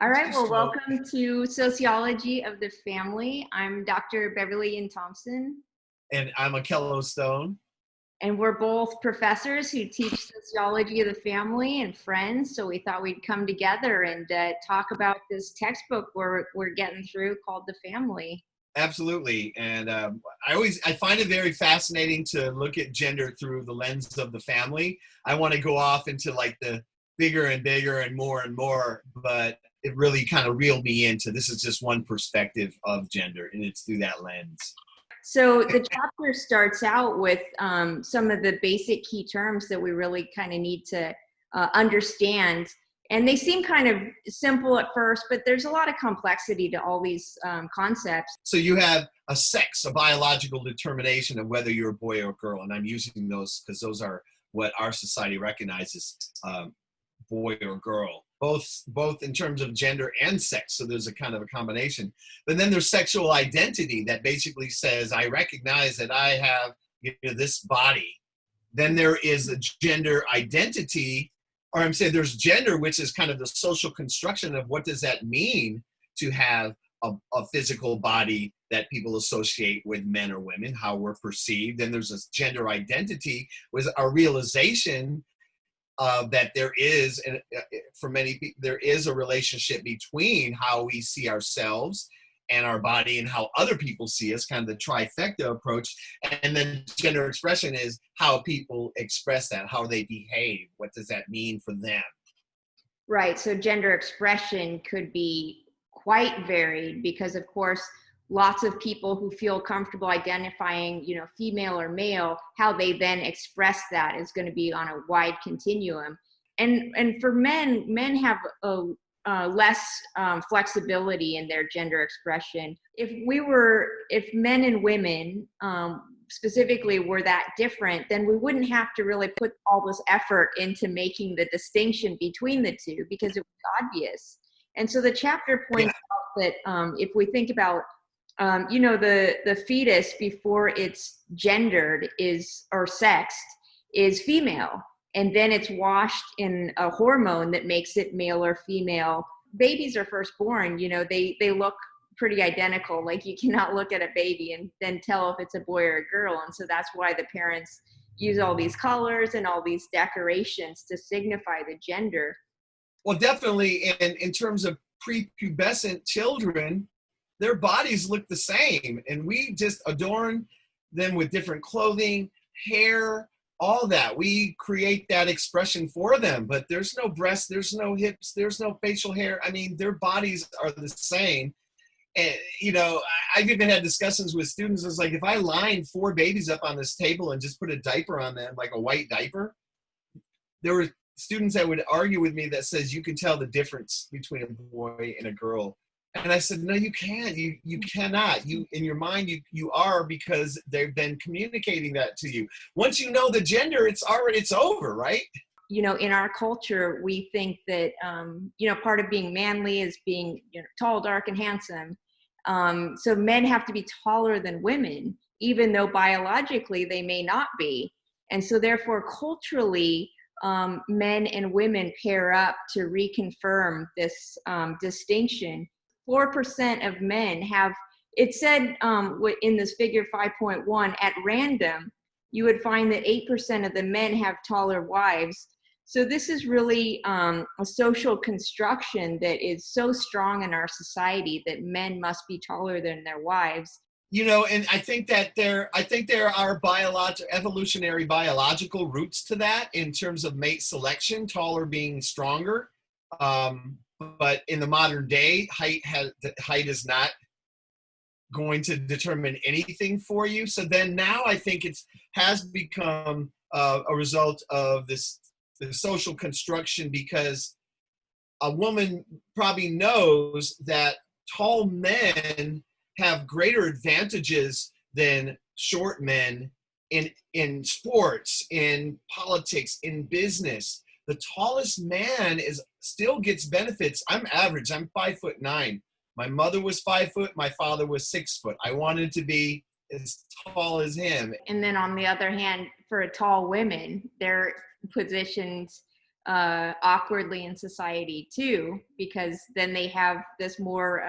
All It's right, just well, slow. welcome to Sociology of the Family. I'm Dr. Beverly Ian Thompson, And I'm a Kello Stone. and we're both professors who teach sociology of the family and friends. So we thought we'd come together and talk about this textbook we're getting through called The Family. Absolutely. And I find it very fascinating to look at gender through the lens of the family. I want to go off into like the bigger and bigger and more, but it really kind of reeled me into this is just one perspective of gender, and it's through that lens. So the chapter starts out with some of the basic key terms that we really kind of need to understand. And they seem kind of simple at first, but there's a lot of complexity to all these concepts. So you have a sex, a biological determination of whether you're a boy or a girl, and I'm using those because those are what our society recognizes, boy or girl, both in terms of gender and sex. So there's a kind of a combination. But then there's sexual identity that basically says, I recognize that I have this body. Then there is a gender identity, or I'm saying there's gender, which is kind of the social construction of what does that mean to have a physical body that people associate with men or women, how we're perceived. Then there's this gender identity, with a realization that there is, and for many people, there is a relationship between how we see ourselves and our body and how other people see us, kind of the trifecta approach. And then gender expression is how people express that, how they behave. What does that mean for them? Right. So gender expression could be quite varied because, of course, lots of people who feel comfortable identifying, female or male, how they then express that is going to be on a wide continuum. And for men have a less flexibility in their gender expression. If men and women specifically were that different, then we wouldn't have to really put all this effort into making the distinction between the two because it was obvious. And so the chapter points out that if we think about the fetus before it's gendered or sexed is female, and then it's washed in a hormone that makes it male or female. Babies are first born, they look pretty identical. Like you cannot look at a baby and then tell if it's a boy or a girl. And so that's why the parents use all these colors and all these decorations to signify the gender. Well, definitely in terms of prepubescent children, their bodies look the same, and we just adorn them with different clothing, hair, all that. We create that expression for them, but there's no breasts, there's no hips, there's no facial hair. I mean, their bodies are the same. And, I've even had discussions with students. It's like, if I line 4 babies up on this table and just put a diaper on them, like a white diaper, there were students that would argue with me that says you can tell the difference between a boy and a girl. And I said, no, you can't. You cannot. You, in your mind, you are, because they've been communicating that to you. Once you know the gender, it's over, right? In our culture, we think that, part of being manly is being tall, dark, and handsome. So men have to be taller than women, even though biologically they may not be. And so therefore, culturally, men and women pair up to reconfirm this distinction. 4% of men have, it said in this figure 5.1, at random, you would find that 8% of the men have taller wives. So this is really a social construction that is so strong in our society that men must be taller than their wives. And I think that there are evolutionary biological roots to that in terms of mate selection, taller being stronger. But in the modern day, height is not going to determine anything for you. So then now I think it has become a result of the social construction, because a woman probably knows that tall men have greater advantages than short men in sports, in politics, in business. The tallest man still gets benefits. I'm average. I'm 5'9". My mother was 5 foot. My father was 6 foot. I wanted to be as tall as him. And then on the other hand, for tall women, their positions awkwardly in society too, because then they have this more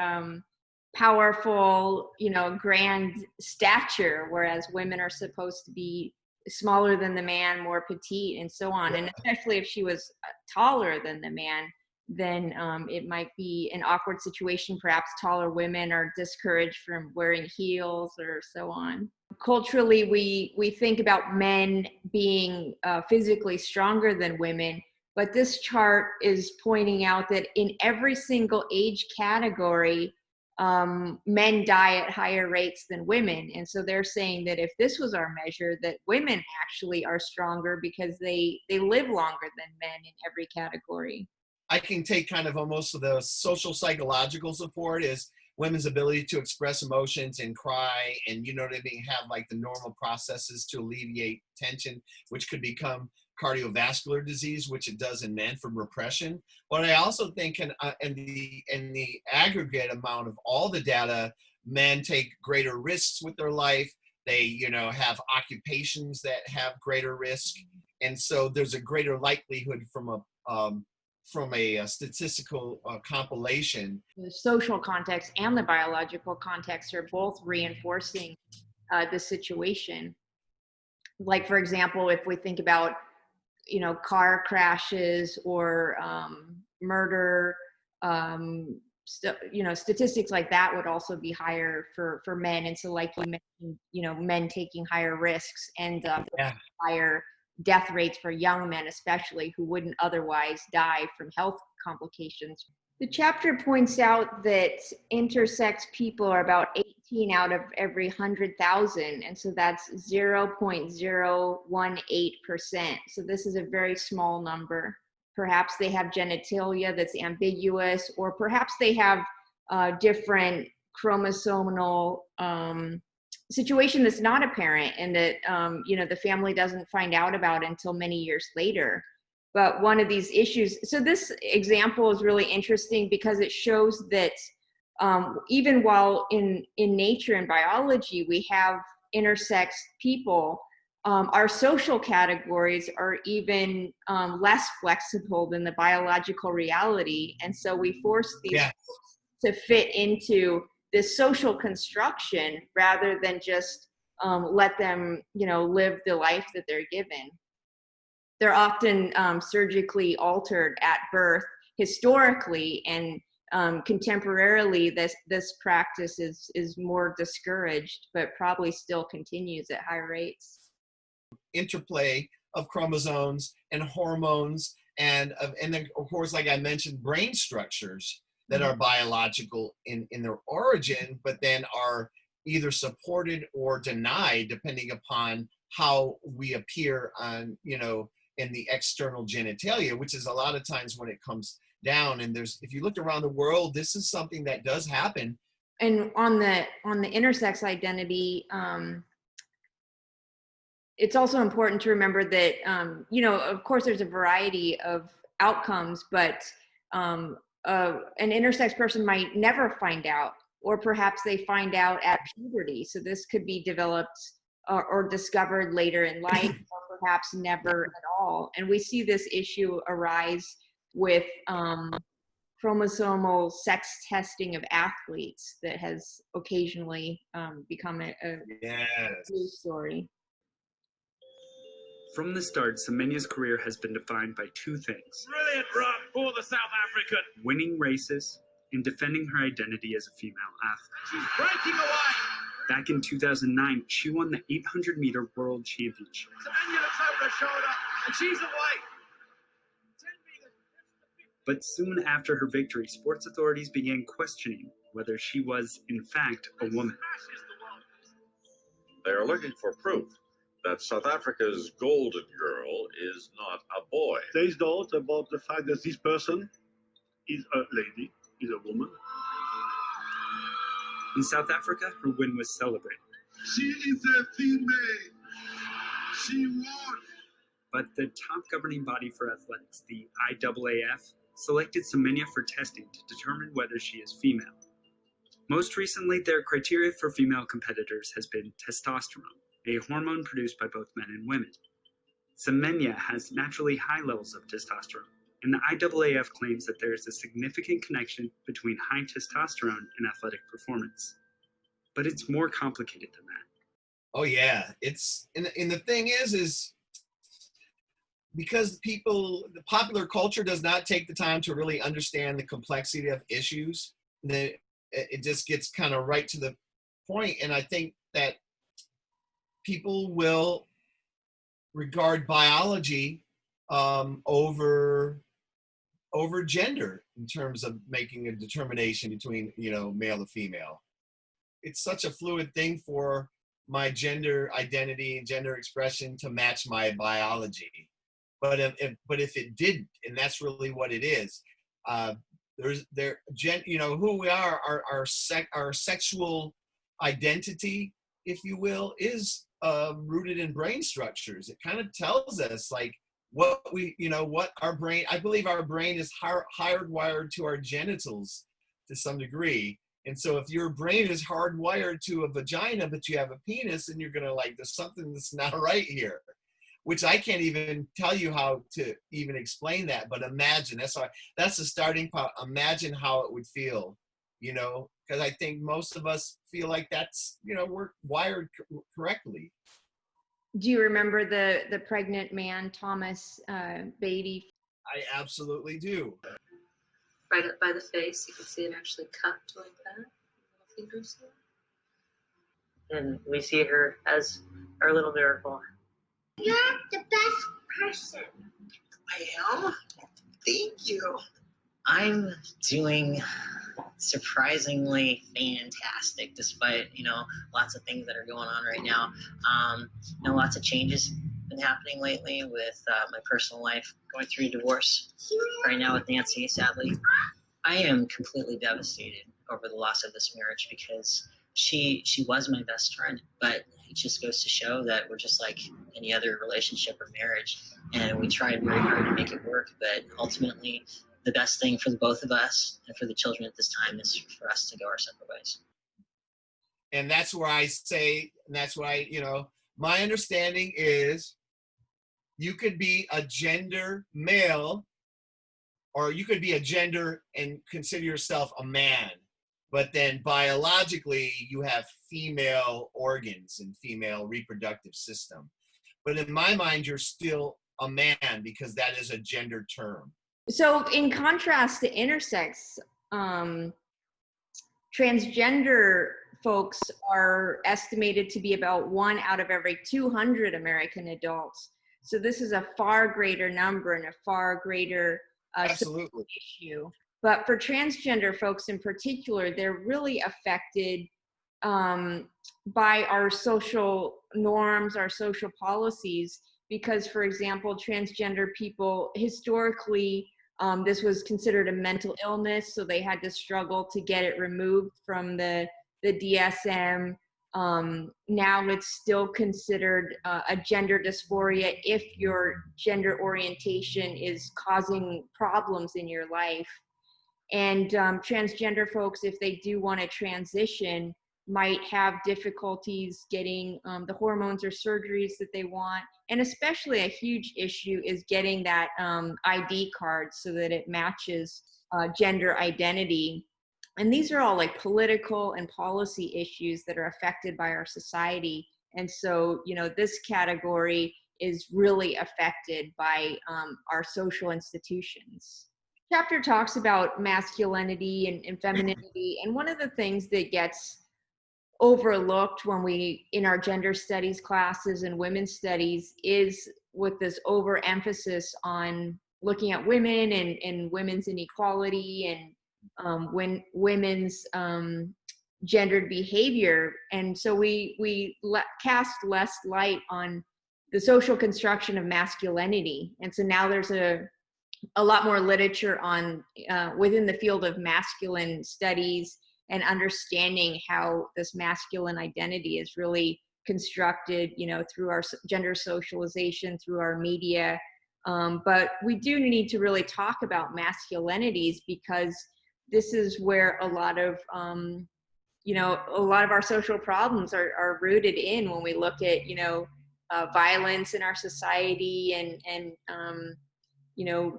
powerful, grand stature, whereas women are supposed to be smaller than the man, more petite, and so on. And especially if she was taller than the man, then it might be an awkward situation. Perhaps taller women are discouraged from wearing heels or so on. Culturally, we think about men being physically stronger than women, but this chart is pointing out that in every single age category, men die at higher rates than women. And so they're saying that if this was our measure, that women actually are stronger because they live longer than men in every category. I can take kind of almost the social psychological support is women's ability to express emotions and cry and, you know what I mean, have like the normal processes to alleviate tension, which could become cardiovascular disease, which it does in men from repression. But I also think in the aggregate amount of all the data, men take greater risks with their life. They, have occupations that have greater risk. And so there's a greater likelihood from a statistical compilation. The social context and the biological context are both reinforcing the situation. Like, for example, if we think about, car crashes or murder, statistics like that would also be higher for men. And so, like you mentioned, men taking higher risks and higher death rates for young men, especially, who wouldn't otherwise die from health complications. The chapter points out that intersex people are about 18 out of every 100,000, and so that's 0.018%. So this is a very small number. Perhaps they have genitalia that's ambiguous, or perhaps they have different chromosomal situation that's not apparent and that the family doesn't find out about until many years later. But one of these issues, so this example is really interesting because it shows that even while in nature and biology we have intersex people, our social categories are even less flexible than the biological reality, and so we force these to fit into this social construction rather than just let them, live the life that they're given. They're often surgically altered at birth historically, and contemporarily this practice is more discouraged, but probably still continues at high rates. Interplay of chromosomes and hormones and then, of course, like I mentioned, brain structures that are biological in their origin, but then are either supported or denied depending upon how we appear on, in the external genitalia, which is a lot of times when it comes down. And if you look around the world, this is something that does happen. And on the intersex identity, it's also important to remember that, of course, there's a variety of outcomes, but an intersex person might never find out, or perhaps they find out at puberty. So this could be developed or discovered later in life, or perhaps never at all. And we see this issue arise with chromosomal sex testing of athletes that has occasionally become a news story. From the start, Semenya's career has been defined by two things. Brilliant run for the South African. Winning races and defending her identity as a female athlete. She's breaking away. Back in 2009, she won the 800-meter World Championship. Semenya looks over her shoulder, and she's away. But soon after her victory, sports authorities began questioning whether she was, in fact, a woman. They are looking for proof that South Africa's golden girl is not a boy. There is doubt about the fact that this person is a lady, is a woman. In South Africa, her win was celebrated. She is a female. She won. But the top governing body for athletics, the IAAF, selected Semenya for testing to determine whether she is female. Most recently, their criteria for female competitors has been testosterone, a hormone produced by both men and women. Semenya has naturally high levels of testosterone, and the IAAF claims that there is a significant connection between high testosterone and athletic performance. But it's more complicated than that. Oh yeah, it's and the thing is because the popular culture does not take the time to really understand the complexity of issues, then it just gets kind of right to the point. And I think that people will regard biology over gender in terms of making a determination between male and female. It's such a fluid thing for my gender identity and gender expression to match my biology. But if it didn't, and that's really what it is, who we are, our sexual identity, if you will, is rooted in brain structures. It kind of tells us like what our brain. I believe our brain is hardwired to our genitals to some degree. And so if your brain is hardwired to a vagina, but you have a penis, and you're gonna there's something that's not right here, which I can't even tell you how to even explain that. But imagine, that's the starting point. Imagine how it would feel, because I think most of us feel like that's, we're wired correctly. Do you remember the pregnant man, Thomas Beatty? I absolutely do. Right up by the face, you can see it actually cupped like that. Little fingers there. And we see her as our little miracle. You're the best person. I am? Thank you. I'm doing surprisingly fantastic, despite, lots of things that are going on right now. Lots of changes been happening lately with my personal life, going through a divorce right now with Nancy, sadly. I am completely devastated over the loss of this marriage because she was my best friend, but it just goes to show that we're just like any other relationship or marriage, and we tried very hard to make it work, but ultimately the best thing for the both of us and for the children at this time is for us to go our separate ways. And that's where I say, and that's why, my understanding is you could be a gender male, or you could be a gender and consider yourself a man, but then biologically you have female organs and female reproductive system. But in my mind, you're still a man because that is a gender term. So in contrast to intersex, transgender folks are estimated to be about 1 out of every 200 American adults. So this is a far greater number and a far greater Absolutely. issue. But for transgender folks in particular, they're really affected by our social norms, our social policies, because, for example, transgender people historically, this was considered a mental illness, so they had to struggle to get it removed from the DSM. Now it's still considered a gender dysphoria if your gender orientation is causing problems in your life. And transgender folks, if they do want to transition, might have difficulties getting the hormones or surgeries that they want. And especially a huge issue is getting that ID card so that it matches gender identity. And these are all like political and policy issues that are affected by our society. And so, this category is really affected by our social institutions. Chapter talks about masculinity and femininity. And one of the things that gets overlooked when we, in our gender studies classes and women's studies, is with this overemphasis on looking at women and women's inequality and when women's gendered behavior. And so we cast less light on the social construction of masculinity. And so now there's a lot more literature on within the field of masculine studies and understanding how this masculine identity is really constructed, through our gender socialization, through our media. But we do need to really talk about masculinities because this is where a lot of our social problems are rooted in when we look at, violence in our society and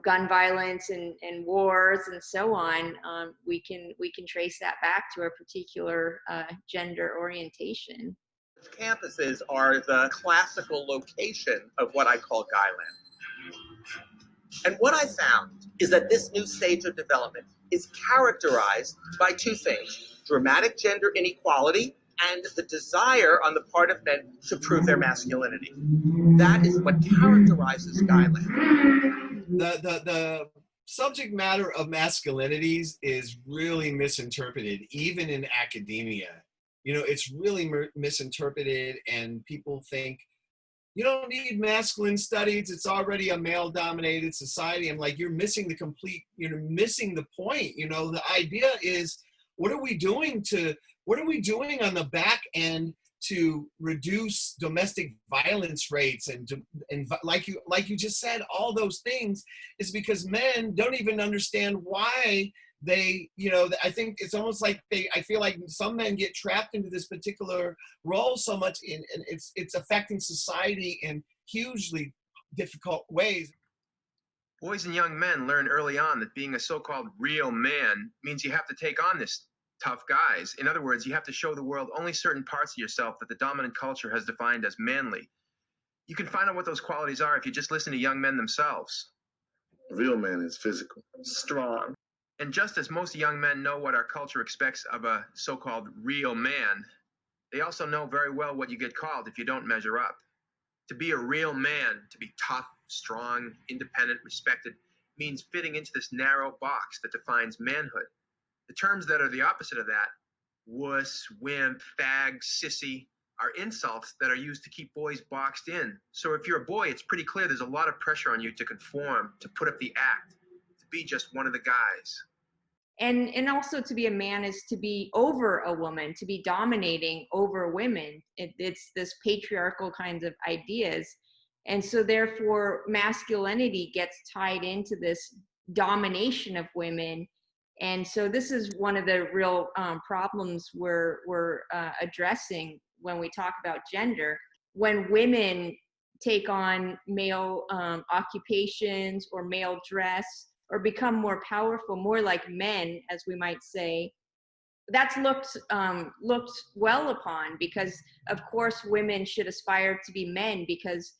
gun violence and wars and so on, we can trace that back to a particular gender orientation. Campuses are the classical location of what I call Guyland. And what I found is that this new stage of development is characterized by two things: dramatic gender inequality and the desire on the part of men to prove their masculinity. That is what characterizes Guyland. The subject matter of masculinities is really misinterpreted, even in academia. It's really misinterpreted, and people think, you don't need masculine studies, it's already a male-dominated society. I'm like, you're missing the point. The idea is, what are we doing on the back end to reduce domestic violence rates and like you just said, all those things is because men don't even understand why they, I think it's almost like I feel like some men get trapped into this particular role so much and it's affecting society in hugely difficult ways. Boys and young men learn early on that being a so-called real man means you have to take on this tough guys. In other words, you have to show the world only certain parts of yourself that the dominant culture has defined as manly. You can find out what those qualities are if you just listen to young men themselves. A real man is physical, strong. And just as most young men know what our culture expects of a so-called real man, they also know very well what you get called if you don't measure up. To be a real man, to be tough, strong, independent, respected, means fitting into this narrow box that defines manhood. The terms that are the opposite of that, wuss, wimp, fag, sissy, are insults that are used to keep boys boxed in. So if you're a boy, it's pretty clear there's a lot of pressure on you to conform, to put up the act, to be just one of the guys. And also to be a man is to be over a woman, to be dominating over women. It's this patriarchal kinds of ideas. And so therefore masculinity gets tied into this domination of women. And so this is one of the real problems we're addressing when we talk about gender. When women take on male occupations or male dress, or become more powerful, more like men, as we might say, that's looked well upon, because of course women should aspire to be men, because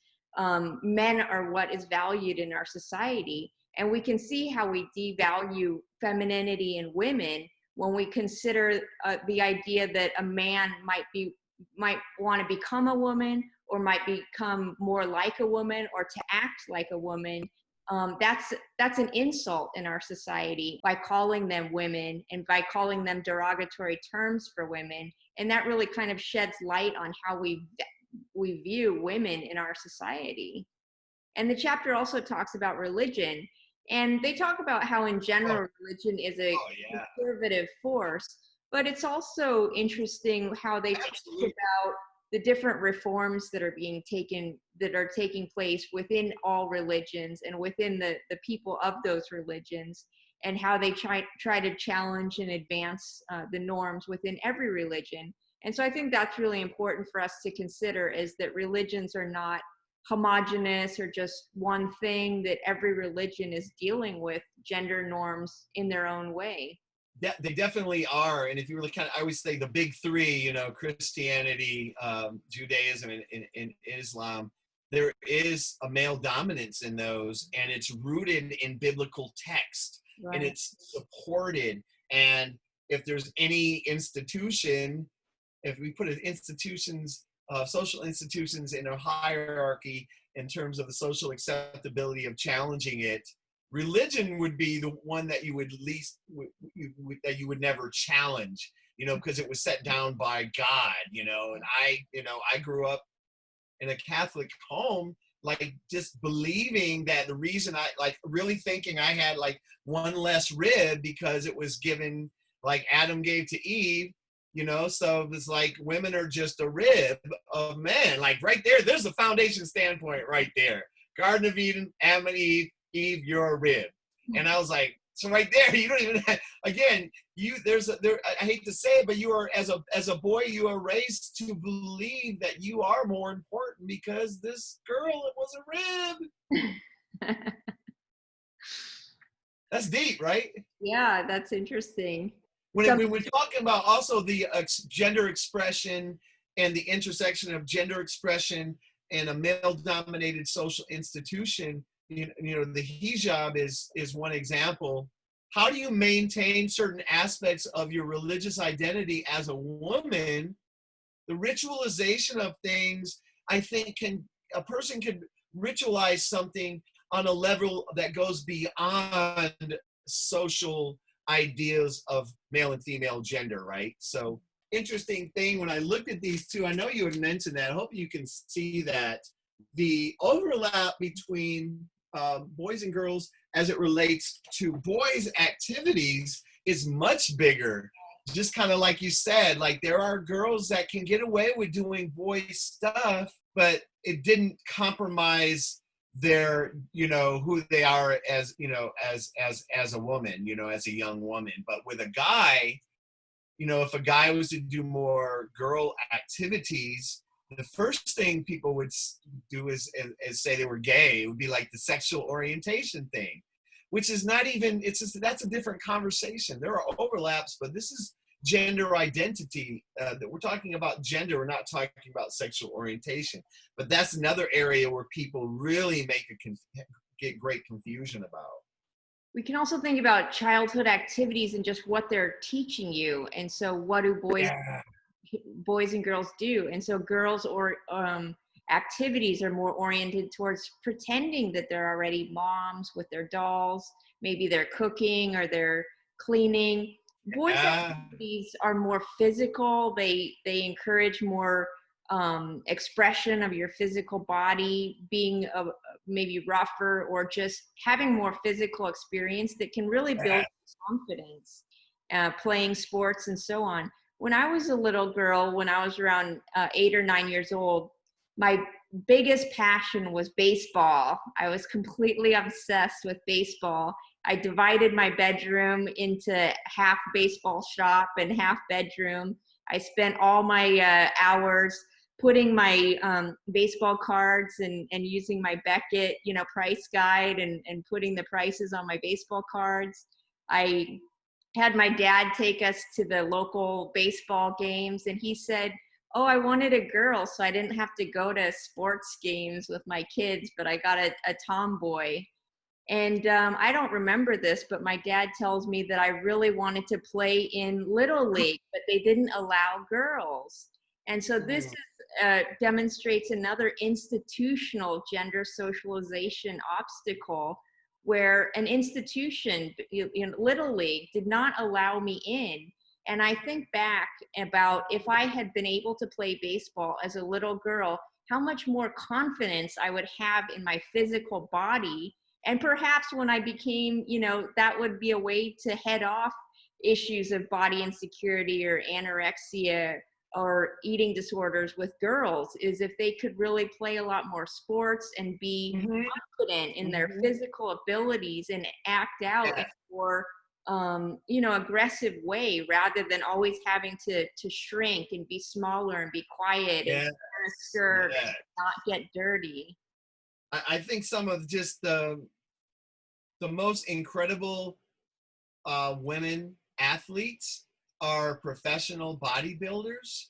men are what is valued in our society. And we can see how we devalue femininity in women when we consider the idea that a man might want to become a woman, or might become more like a woman, or to act like a woman. That's an insult in our society by calling them women and by calling them derogatory terms for women. And that really kind of sheds light on how we view women in our society. And the chapter also talks about religion. And they talk about how in general religion is a conservative force, but it's also interesting how they talk about the different reforms that are taking place within all religions and within the people of those religions, and how they try to challenge and advance the norms within every religion. And so I think that's really important for us to consider, is that religions are not homogenous or just one thing, that every religion is dealing with gender norms in their own way. Yeah, they definitely are. And if you really I always say the big three, Christianity, Judaism, and Islam, there is a male dominance in those, and it's rooted in biblical text, right. And it's supported. And if there's any institution, if we put social institutions in a hierarchy in terms of the social acceptability of challenging it, religion would be the one that you would that you would never challenge, because it was set down by God, and I grew up in a Catholic home, like just believing that the reason really thinking I had one less rib because it was given, like Adam gave to Eve, so it's like women are just a rib of men, right there's the foundation standpoint right there. Garden of Eden, Adam and Eve, you're a rib. And I was like, so right there, you don't even have, again, I hate to say it, but you are, as a boy, you are raised to believe that you are more important because this girl, it was a rib. That's deep, right? Yeah, that's interesting. When we're talking about also the gender expression and the intersection of gender expression and a male-dominated social institution, you know, the hijab is one example. How do you maintain certain aspects of your religious identity as a woman? The ritualization of things, I think, a person can ritualize something on a level that goes beyond social ideas of male and female gender, right? So interesting thing, when I looked at these two, I know you had mentioned that, I hope you can see that the overlap between boys and girls as it relates to boys' activities is much bigger. Just kind of like you said, like there are girls that can get away with doing boy stuff, but it didn't compromise their, you know, who they are as, you know, as a woman, you know, as a young woman. But with a guy, you know, if a guy was to do more girl activities, the first thing people would do is say they were gay. It would be like the sexual orientation thing, which is not even, it's just, that's a different conversation. There are overlaps, but this is gender identity. That we're talking about gender, we're not talking about sexual orientation. But that's another area where people really get great confusion about. We can also think about childhood activities and just what they're teaching you. And so what do boys and girls do? And so girls or activities are more oriented towards pretending that they're already moms with their dolls. Maybe they're cooking or they're cleaning. Boys' activities are more physical. They encourage more expression of your physical body, being maybe rougher or just having more physical experience that can really build confidence, playing sports and so on. When I was a little girl, when I was around 8 or 9 years old, my biggest passion was baseball. I was completely obsessed with baseball. I divided my bedroom into half baseball shop and half bedroom. I spent all my hours putting my baseball cards and using my Beckett, you know, price guide and putting the prices on my baseball cards. I had my dad take us to the local baseball games, and he said, oh, I wanted a girl, so I didn't have to go to sports games with my kids, but I got a tomboy. And I don't remember this, but my dad tells me that I really wanted to play in Little League, but they didn't allow girls. And so this demonstrates another institutional gender socialization obstacle, where an institution, Little League, did not allow me in. And I think back about if I had been able to play baseball as a little girl, how much more confidence I would have in my physical body. And perhaps when I became, you know, that would be a way to head off issues of body insecurity or anorexia or eating disorders with girls, is if they could really play a lot more sports and be confident in their physical abilities and act out in a more you know, aggressive way, rather than always having to shrink and be smaller and be quiet and wear a skirt and not get dirty. I think some of just the most incredible women athletes are professional bodybuilders,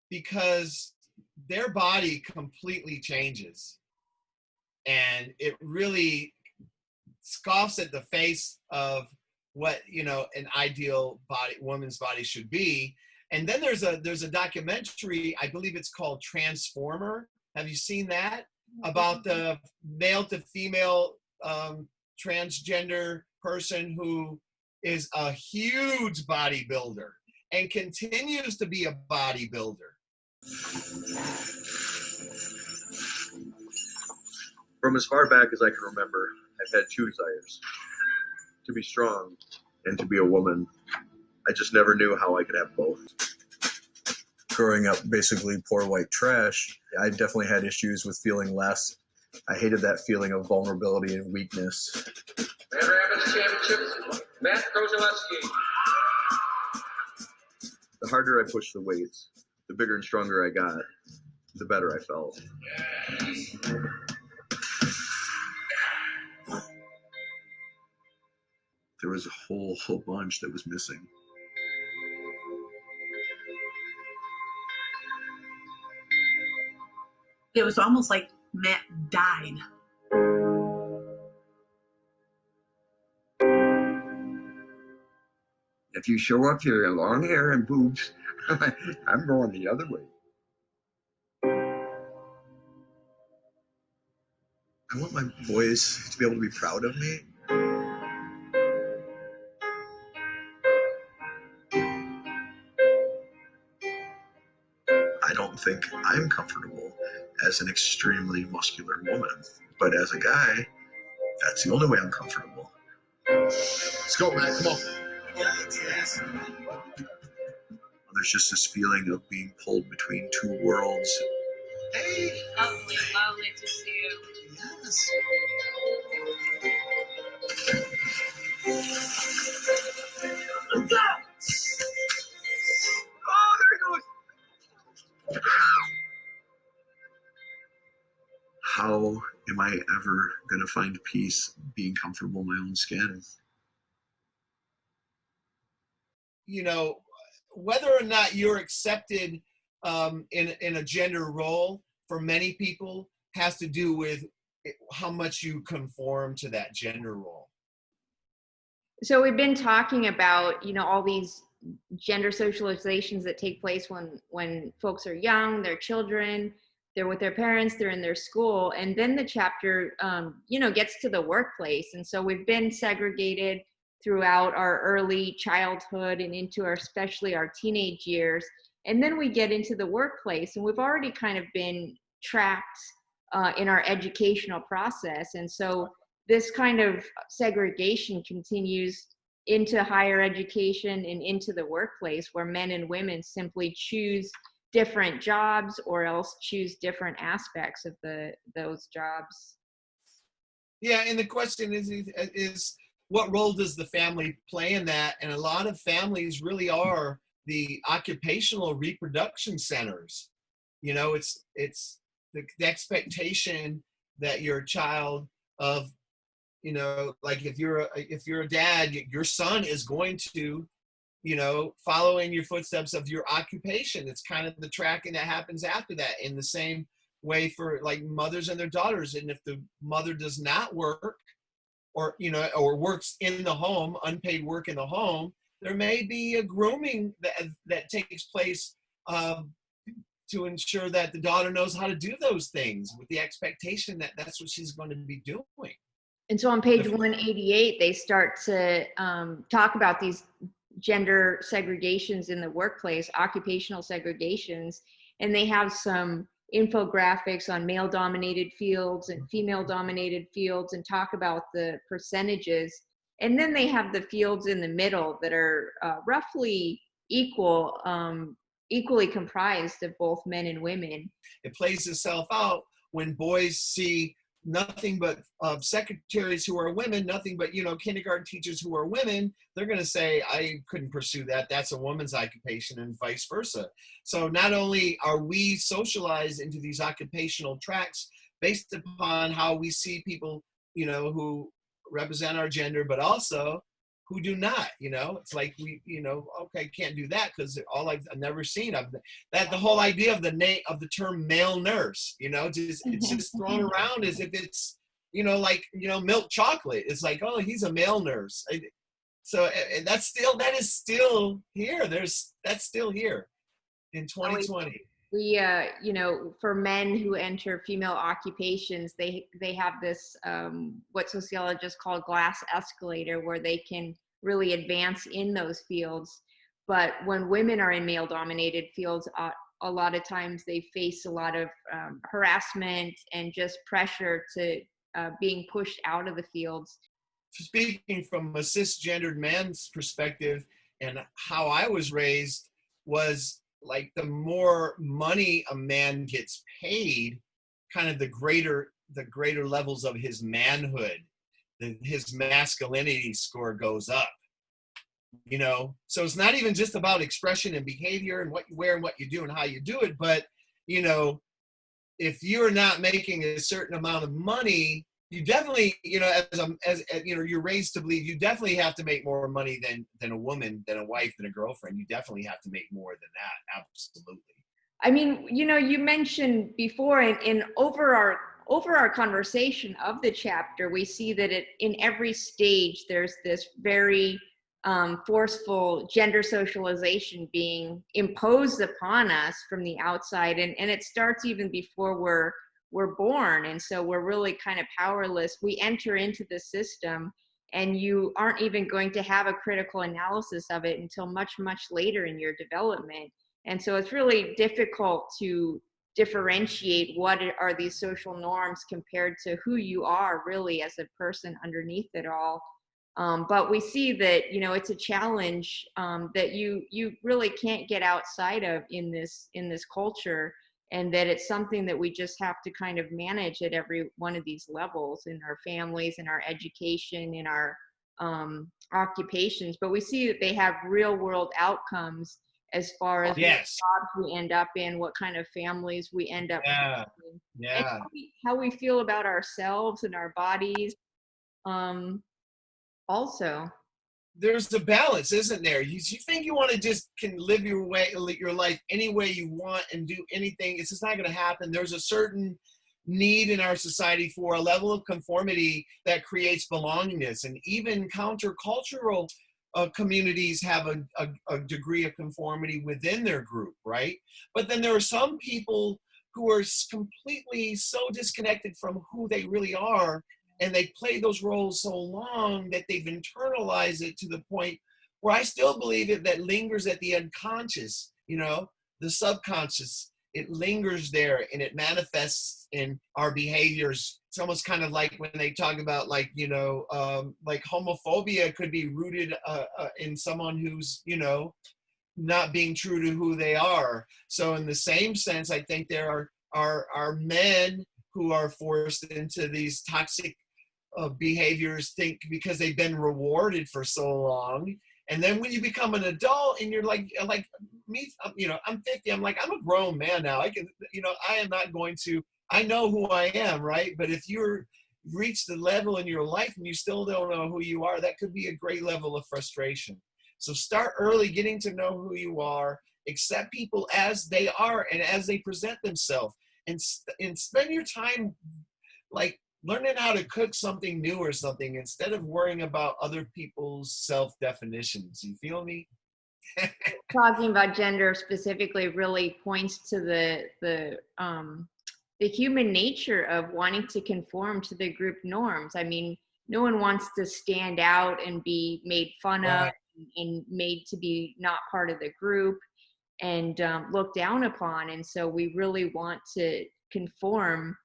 because their body completely changes, and it really scoffs at the face of what, you know, an ideal woman's body should be. And then there's a documentary, I believe it's called Transformer. Have you seen that? About the male to female transgender person who is a huge bodybuilder and continues to be a bodybuilder. From as far back as I can remember, I've had two desires: to be strong and to be a woman. I just never knew how I could have both. Growing up basically poor white trash, I definitely had issues with feeling less. I hated that feeling of vulnerability and weakness. Grand Rapids Championship, Matt Kozalewski. The harder I pushed the weights, the bigger and stronger I got, the better I felt. was a whole bunch that was missing. It was almost like Matt died. If you show up here in long hair and boobs, I'm going the other way. I want my boys to be able to be proud of me. I don't think I'm comfortable as an extremely muscular woman, but as a guy, that's the only way I'm comfortable. Let's go, man. Come on. There's just this feeling of being pulled between two worlds. Hey, lovely to see you. Yes. Look out! Oh, there he goes! How am I ever going to find peace being comfortable in my own skin? You know, whether or not you're accepted in a gender role for many people has to do with how much you conform to that gender role. So we've been talking about, you know, all these gender socializations that take place when folks are young, they're children, they're with their parents, they're in their school, and then the chapter, you know, gets to the workplace. And so we've been segregated throughout our early childhood and into our, especially our teenage years. And then we get into the workplace, and we've already kind of been tracked in our educational process. And so this kind of segregation continues into higher education and into the workplace, where men and women simply choose different jobs or else choose different aspects of those jobs. Yeah, and the question is what role does the family play in that? And a lot of families really are the occupational reproduction centers. You know, it's the expectation that your child of, you know, like if you're a dad, your son is going to, you know, follow in your footsteps of your occupation. It's kind of the tracking that happens after that, in the same way for like mothers and their daughters. And if the mother does not work, or, you know, or works in the home, unpaid work in the home, there may be a grooming that takes place to ensure that the daughter knows how to do those things, with the expectation that that's what she's going to be doing. And so on page 188, they start to talk about these gender segregations in the workplace, occupational segregations, and they have some infographics on male-dominated fields and female-dominated fields and talk about the percentages. And then they have the fields in the middle that are roughly equally comprised of both men and women. It plays itself out when boys see nothing but secretaries who are women, nothing but, you know, kindergarten teachers who are women. They're going to say, I couldn't pursue that. That's a woman's occupation, and vice versa. So not only are we socialized into these occupational tracks based upon how we see people, you know, who represent our gender, but also who do not, you know. It's like we, you know, okay, can't do that because all I've never seen of that. The whole idea of the name of the term male nurse, you know, it's just thrown around as if it's, you know, like, you know, milk chocolate. It's like, oh, he's a male nurse. So that is still here. That's still here in 2020. We, you know, for men who enter female occupations, they have this, what sociologists call glass escalator, where they can really advance in those fields. But when women are in male-dominated fields, a lot of times they face a lot of harassment and just pressure to being pushed out of the fields. Speaking from a cisgendered man's perspective, and how I was raised was, like, the more money a man gets paid, kind of the greater levels of his manhood, his masculinity score goes up, you know. So it's not even just about expression and behavior and what you wear and what you do and how you do it, but, you know, if you're not making a certain amount of money, you definitely, as you're raised to believe you definitely have to make more money than a woman, than a wife, than a girlfriend. You definitely have to make more than that. Absolutely. I mean, you mentioned before, and over our conversation of the chapter, we see that in every stage there's this very forceful gender socialization being imposed upon us from the outside, and it starts even before we're born, and so we're really kind of powerless. We enter into the system, and you aren't even going to have a critical analysis of it until much later in your development. And so it's really difficult to differentiate what are these social norms compared to who you are really as a person underneath it all. But we see that, it's a challenge that you really can't get outside of in this culture, and that it's something that we just have to kind of manage at every one of these levels, in our families, in our education, in our occupations. But we see that they have real world outcomes as far as what jobs we end up in, what kind of families we end up in, and how we feel about ourselves and our bodies. Also, there's a balance, isn't there? You think you want to just can live your life any way you want and do anything. It's just not going to happen. There's a certain need in our society for a level of conformity that creates belongingness, and even countercultural communities have a degree of conformity within their group, right? But then there are some people who are completely so disconnected from who they really are, and they play those roles so long that they've internalized it to the point where I still believe that lingers at the unconscious, the subconscious. It lingers there, and it manifests in our behaviors. It's almost kind of like when they talk about like homophobia could be rooted in someone who's, not being true to who they are. So in the same sense, I think there are men who are forced into these toxic behaviors, because they've been rewarded for so long. And then when you become an adult and you're like me, I'm 50, I'm like, I'm a grown man now. I can, I am not going to, I know who I am, right? But if you're reached the level in your life and you still don't know who you are, that could be a great level of frustration. So start early, getting to know who you are, accept people as they are and as they present themselves, and spend your time like learning how to cook something new or something instead of worrying about other people's self-definitions. You feel me? Talking about gender specifically really points to the human nature of wanting to conform to the group norms. I mean, no one wants to stand out and be made fun of and made to be not part of the group and looked down upon. And so we really want to conform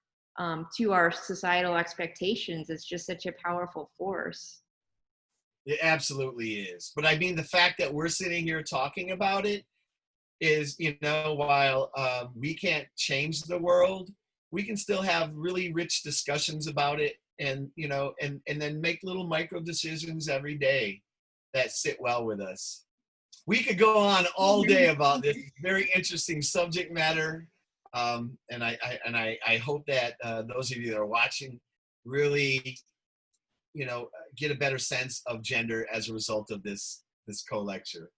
to our societal expectations. It's just such a powerful force. It absolutely is. But I mean, the fact that we're sitting here talking about it is, while we can't change the world, we can still have really rich discussions about it, and and then make little micro decisions every day that sit well with us. We could go on all day about this very interesting subject matter. And I hope that those of you that are watching really, get a better sense of gender as a result of this co-lecture.